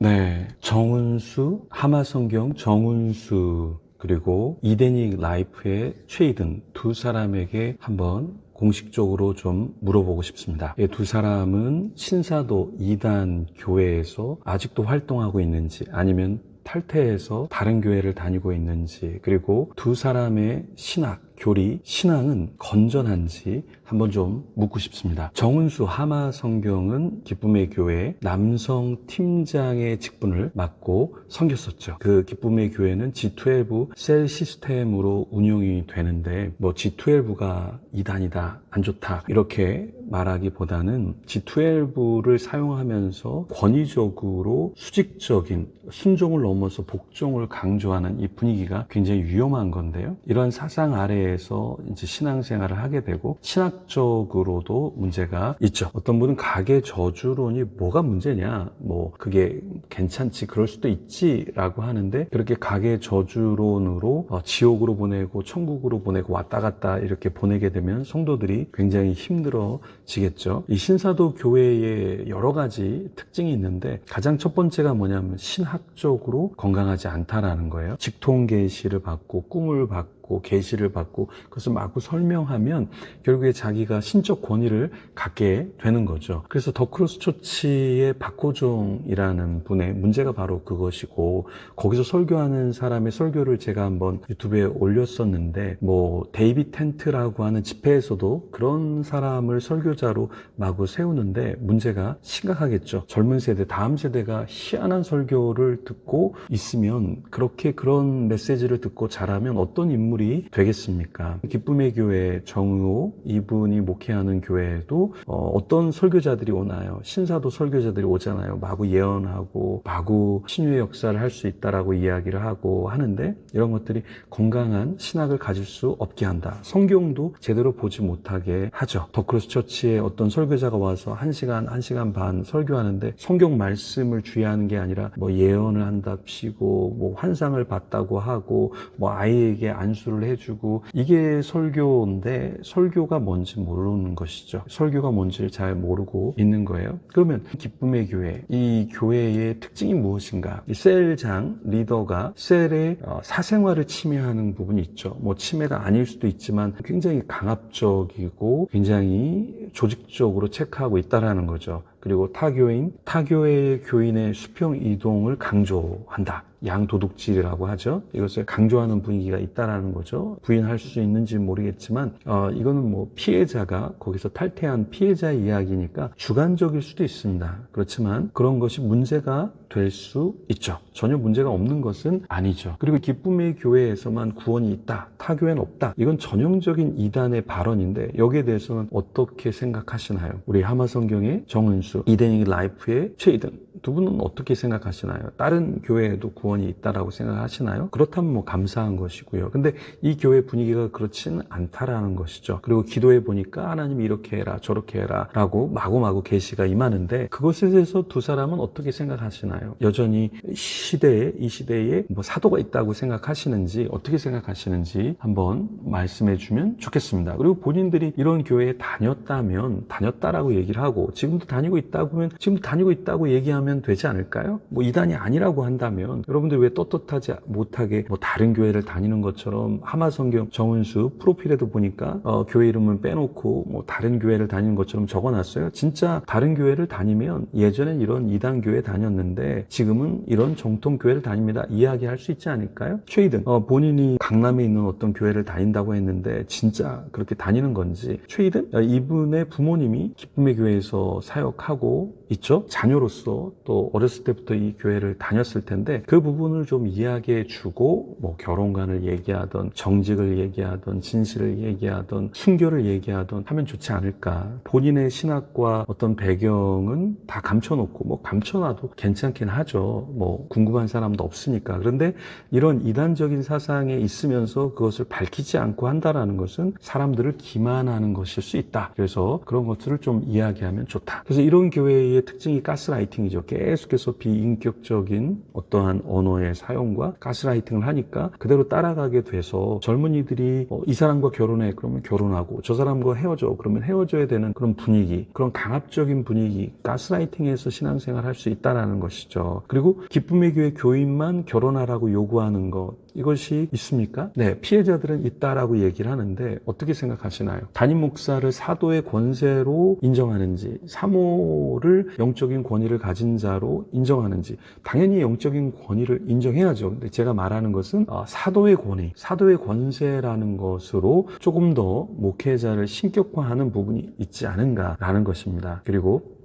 네, 정은수, 하마성경 정은수, 그리고 이데닉 라이프의 최이든 두 사람에게 한번 공식적으로 좀 물어보고 싶습니다. 이 두 사람은 신사도 이단 교회에서 아직도 활동하고 있는지, 아니면 탈퇴해서 다른 교회를 다니고 있는지, 그리고 두 사람의 신학, 교리, 신앙은 건전한지 한번 좀 묻고 싶습니다. 정은수 하마성경은 기쁨의 교회 남성 팀장의 직분을 맡고 섬겼었죠. 그 기쁨의 교회는 G12 셀 시스템으로 운영이 되는데, 뭐 G12가 이단이다, 안 좋다 이렇게 말하기보다는 G12를 사용하면서 권위적으로 수직적인 순종을 넘어서 복종을 강조하는 이 분위기가 굉장히 위험한 건데요. 이런 사상 아래에서 이제 신앙생활을 하게 되고 신학적으로도 문제가 있죠. 어떤 분은 가계 저주론이 뭐가 문제냐, 뭐 그게 괜찮지, 그럴 수도 있지 라고 하는데, 그렇게 가계 저주론으로 지옥으로 보내고 천국으로 보내고 왔다 갔다 이렇게 보내게 되면 성도들이 굉장히 힘들어지겠죠. 이 신사도 교회에 여러 가지 특징이 있는데, 가장 첫 번째가 뭐냐면 신학적으로 건강하지 않다라는 거예요. 직통 계시를 받고 꿈을 받고 계시를 받고 그것을 마구 설명하면 결국에 자기가 신적 권위를 갖게 되는 거죠. 그래서 더크로스 처치의 박호종이라는 분의 문제가 바로 그것이고, 거기서 설교하는 사람의 설교를 제가 한번 유튜브에 올렸었는데, 뭐 데이비 텐트라고 하는 집회에서도 그런 사람을 설교자로 마구 세우는데 문제가 심각하겠죠. 젊은 세대, 다음 세대가 희한한 설교를 듣고 있으면, 그렇게 그런 메시지를 듣고 자라면 어떤 인물이 되겠습니까? 기쁨의 교회 정의호 이분이 목회하는 교회에도 어떤 설교자들이 오나요? 신사도 설교자들이 오잖아요. 마구 예언하고 마구 신유의 역사를 할 수 있다라고 이야기를 하고 하는데, 이런 것들이 건강한 신학을 가질 수 없게 한다. 성경도 제대로 보지 못하게 하죠. 더크로스 처치에 어떤 설교자가 와서 1시간, 1시간 반 설교하는데 성경 말씀을 주의하는 게 아니라 뭐 예언을 한답시고 뭐 환상을 봤다고 하고 뭐 아이에게 안수를 해주고, 이게 설교인데 설교가 뭔지 모르는 것이죠. 설교가 뭔지를 잘 모르고 있는 거예요. 그러면 기쁨의 교회, 이 교회의 특징이 무엇인가? 이 셀장 리더가 셀의 사생활을 침해하는 부분이 있죠. 뭐 침해가 아닐 수도 있지만 굉장히 강압적이고 굉장히 조직적으로 체크하고 있다라는 거죠. 그리고 타교회의 교인의 수평 이동을 강조한다. 양도둑질이라고 하죠. 이것을 강조하는 분위기가 있다라는 거죠. 부인할 수 있는지 모르겠지만 이거는 뭐 피해자가 거기서 탈퇴한 피해자의 이야기니까 주관적일 수도 있습니다. 그렇지만 그런 것이 문제가 될 수 있죠. 전혀 문제가 없는 것은 아니죠. 그리고 기쁨의 교회에서만 구원이 있다, 타교회는 없다, 이건 전형적인 이단의 발언인데, 여기에 대해서는 어떻게 생각하시나요? 우리 하마성경의 정은수, 이데닉 라이프의 최이든 두 분은 어떻게 생각하시나요? 다른 교회에도 구원이 있다라고 생각하시나요? 그렇다면 뭐 감사한 것이고요. 근데 이 교회 분위기가 그렇지는 않다라는 것이죠. 그리고 기도해 보니까 하나님이 이렇게 해라 저렇게 해라 라고 마구마구 계시가 임하는데, 그것에 대해서 두 사람은 어떻게 생각하시나요? 여전히 이 시대에 뭐 사도가 있다고 생각하시는지, 어떻게 생각하시는지 한번 말씀해 주면 좋겠습니다. 그리고 본인들이 이런 교회에 다녔다라고 얘기를 하고, 지금도 다니고 있다고 하면 지금도 다니고 있다고 얘기하면 되지 않을까요? 뭐 이단이 아니라고 한다면 여러분들 왜 떳떳하지 못하게 뭐 다른 교회를 다니는 것처럼, 하마성경 정은수 프로필에도 보니까 교회 이름은 빼놓고 뭐 다른 교회를 다니는 것처럼 적어놨어요. 진짜 다른 교회를 다니면 예전엔 이런 이단 교회 다녔는데 지금은 이런 정통 교회를 다닙니다, 이야기할 수 있지 않을까요? 최이든 본인이 강남에 있는 어떤 교회를 다닌다고 했는데 진짜 그렇게 다니는 건지, 최이든 이분의 부모님이 기쁨의 교회에서 사역하고 있죠. 자녀로서 또 어렸을 때부터 이 교회를 다녔을 텐데, 그 부분을 좀 이야기해 주고 뭐 결혼관을 얘기하던 정직을 얘기하던 진실을 얘기하던 순교를 얘기하던 하면 좋지 않을까. 본인의 신학과 어떤 배경은 다 감춰놓고, 뭐 감춰놔도 괜찮긴 하죠. 뭐 궁금한 사람도 없으니까. 그런데 이런 이단적인 사상에 있으면서 그것을 밝히지 않고 한다라는 것은 사람들을 기만하는 것일 수 있다. 그래서 그런 것들을 좀 이야기하면 좋다. 그래서 이런 교회의 특징이 가스라이팅이죠. 문제죠. 계속해서 비인격적인 어떠한 언어의 사용과 가스라이팅을 하니까 그대로 따라가게 돼서 젊은이들이 이 사람과 결혼해 그러면 결혼하고 저 사람과 헤어져 그러면 헤어져야 되는 그런 분위기, 그런 강압적인 분위기, 가스라이팅에서 신앙생활 할 수 있다라는 것이죠. 그리고 기쁨의 교회 교인만 결혼하라고 요구하는 것, 이것이 있습니까? 네, 피해자들은 있다라고 얘기를 하는데 어떻게 생각하시나요? 담임 목사를 사도의 권세로 인정하는지, 사모를 영적인 권위를 가진 자로 인정하는지, 당연히 영적인 권위를 인정해야죠. 근데 제가 말하는 것은 사도의 권위, 사도의 권세라는 것으로 조금 더 목회자를 신격화하는 부분이 있지 않은가라는 것입니다. 그리고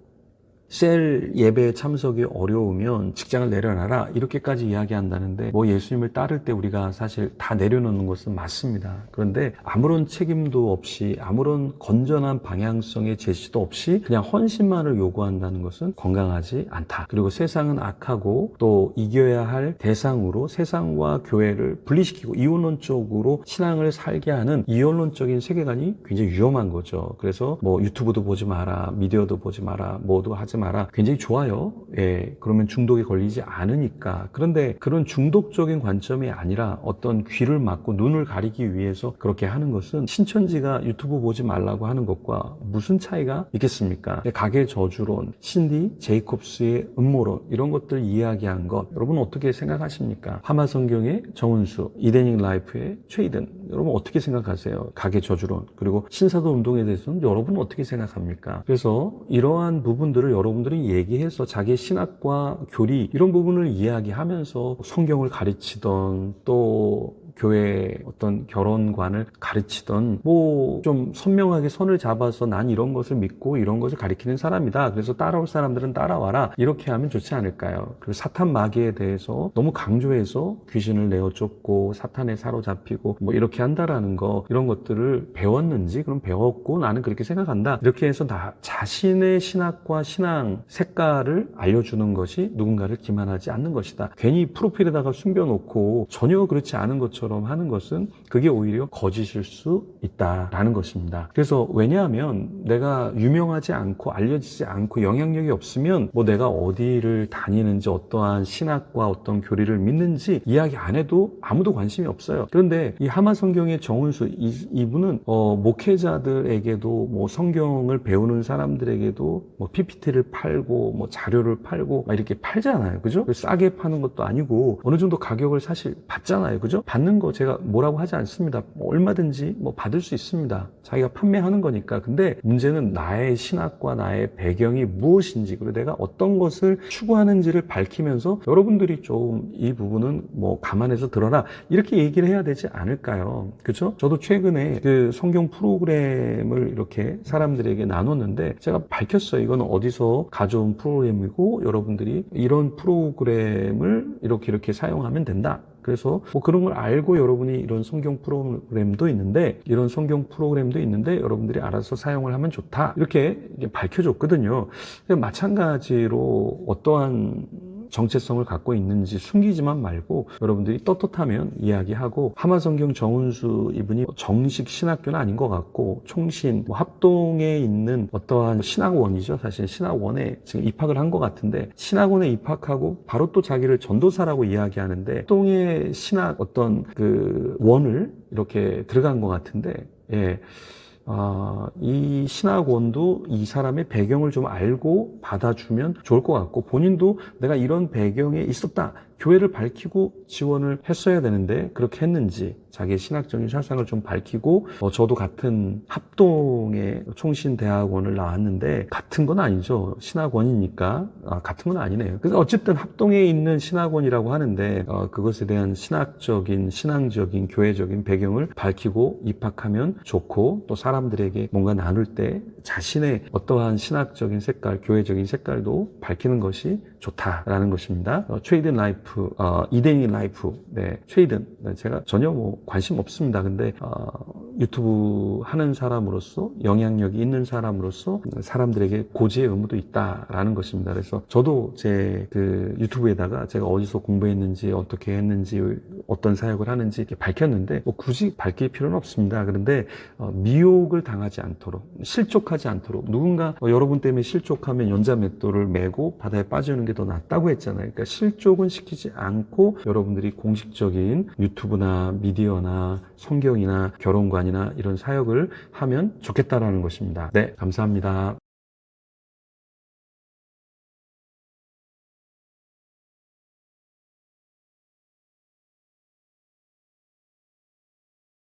셀 예배에 참석이 어려우면 직장을 내려놔라 이렇게까지 이야기한다는데 뭐 예수님을 따를 때 우리가 사실 다 내려놓는 것은 맞습니다. 그런데 아무런 책임도 없이 아무런 건전한 방향성의 제시도 없이 그냥 헌신만을 요구한다는 것은 건강하지 않다. 그리고 세상은 악하고 또 이겨야 할 대상으로 세상과 교회를 분리시키고 이원론적으로 신앙을 살게 하는 이원론적인 세계관이 굉장히 위험한 거죠. 그래서 뭐 유튜브도 보지 마라, 미디어도 보지 마라, 뭐도 하지 마라. 굉장히 좋아요. 예, 그러면 중독에 걸리지 않으니까. 그런데 그런 중독적인 관점이 아니라 어떤 귀를 막고 눈을 가리기 위해서 그렇게 하는 것은 신천지가 유튜브 보지 말라고 하는 것과 무슨 차이가 있겠습니까? 가계 저주론, 신디, 제이콥스의 음모론 이런 것들 이야기한 것 여러분 어떻게 생각하십니까? 하마성경의 정은수, 이데닝 라이프의 최이든 여러분 어떻게 생각하세요? 가계 저주론 그리고 신사도 운동에 대해서는 여러분은 어떻게 생각합니까? 그래서 이러한 부분들을 여러분들이 얘기해서 자기의 신학과 교리 이런 부분을 이야기하면서 성경을 가르치던 또 교회 어떤 결혼관을 가르치던 뭐 좀 선명하게 선을 잡아서 난 이런 것을 믿고 이런 것을 가르치는 사람이다. 그래서 따라올 사람들은 따라와라. 이렇게 하면 좋지 않을까요? 그리고 사탄 마귀에 대해서 너무 강조해서 귀신을 내어 쫓고 사탄에 사로잡히고 뭐 이렇게 한다라는 거 이런 것들을 배웠는지 그럼 배웠고 나는 그렇게 생각한다. 이렇게 해서 나 자신의 신학과 신앙 색깔을 알려주는 것이 누군가를 기만하지 않는 것이다. 괜히 프로필에다가 숨겨놓고 전혀 그렇지 않은 것처럼 하는 것은 그게 오히려 거짓일 수 있다라는 것입니다. 그래서 왜냐하면 내가 유명하지 않고 알려지지 않고 영향력이 없으면 뭐 내가 어디를 다니는지 어떠한 신학과 어떤 교리를 믿는지 이야기 안 해도 아무도 관심이 없어요. 그런데 이 하마성경의 정은수 이분은 목회자들에게도 뭐 성경을 배우는 사람들에게도 뭐 PPT를 팔고 뭐 자료를 팔고 막 이렇게 팔잖아요. 그죠? 싸게 파는 것도 아니고 어느 정도 가격을 사실 받잖아요. 그죠? 받는 거 제가 뭐라고 하지 않습니다. 뭐 얼마든지 뭐 받을 수 있습니다. 자기가 판매하는 거니까. 근데 문제는 나의 신학과 나의 배경이 무엇인지 그리고 내가 어떤 것을 추구하는지를 밝히면서 여러분들이 좀 이 부분은 뭐 감안해서 들어라 이렇게 얘기를 해야 되지 않을까요? 그렇죠? 저도 최근에 그 성경 프로그램을 이렇게 사람들에게 나눴는데 제가 밝혔어요. 이거는 어디서 가져온 프로그램이고 여러분들이 이런 프로그램을 이렇게 사용하면 된다. 그래서 뭐 그런 걸 알고 여러분이 이런 성경 프로그램도 있는데 여러분들이 알아서 사용을 하면 좋다 이렇게 밝혀줬거든요. 마찬가지로 어떠한 정체성을 갖고 있는지 숨기지만 말고 여러분들이 떳떳하면 이야기하고 하마성경 정은수 이분이 정식 신학교는 아닌 것 같고 총신 뭐 합동에 있는 어떠한 신학원이죠. 사실 신학원에 지금 입학을 한 것 같은데 신학원에 입학하고 바로 또 자기를 전도사라고 이야기하는데 합동의 신학 어떤 그 원을 이렇게 들어간 것 같은데 예. 이 신학원도 이 사람의 배경을 좀 알고 받아주면 좋을 것 같고 본인도 내가 이런 배경에 있었다. 교회를 밝히고 지원을 했어야 되는데 그렇게 했는지 자기의 신학적인 사상을 좀 밝히고 저도 같은 합동의 총신대학원을 나왔는데 같은 건 아니죠. 신학원이니까 같은 건 아니네요. 그래서 어쨌든 합동에 있는 신학원이라고 하는데 그것에 대한 신학적인 신앙적인 교회적인 배경을 밝히고 입학하면 좋고 또 사람들에게 뭔가 나눌 때 자신의 어떠한 신학적인 색깔 교회적인 색깔도 밝히는 것이 좋다라는 것입니다. 트레이든 라이프, 이데니 라이프, 네, 트레이든. 네, 제가 전혀 뭐 관심 없습니다. 근데, 유튜브 하는 사람으로서, 영향력이 있는 사람으로서 사람들에게 고지의 의무도 있다라는 것입니다. 그래서 저도 제 그 유튜브에다가 제가 어디서 공부했는지, 어떻게 했는지, 어떤 사역을 하는지 이렇게 밝혔는데, 뭐 굳이 밝힐 필요는 없습니다. 그런데, 미혹을 당하지 않도록, 실족하지 않도록, 누군가 여러분 때문에 실족하면 연자맷돌을 메고 바다에 빠지는 게 더 낫다고 했잖아요. 그러니까 실족은 시키지 않고 여러분들이 공식적인 유튜브나 미디어나 성경이나 결혼관이나 이런 사역을 하면 좋겠다라는 것입니다. 네, 감사합니다.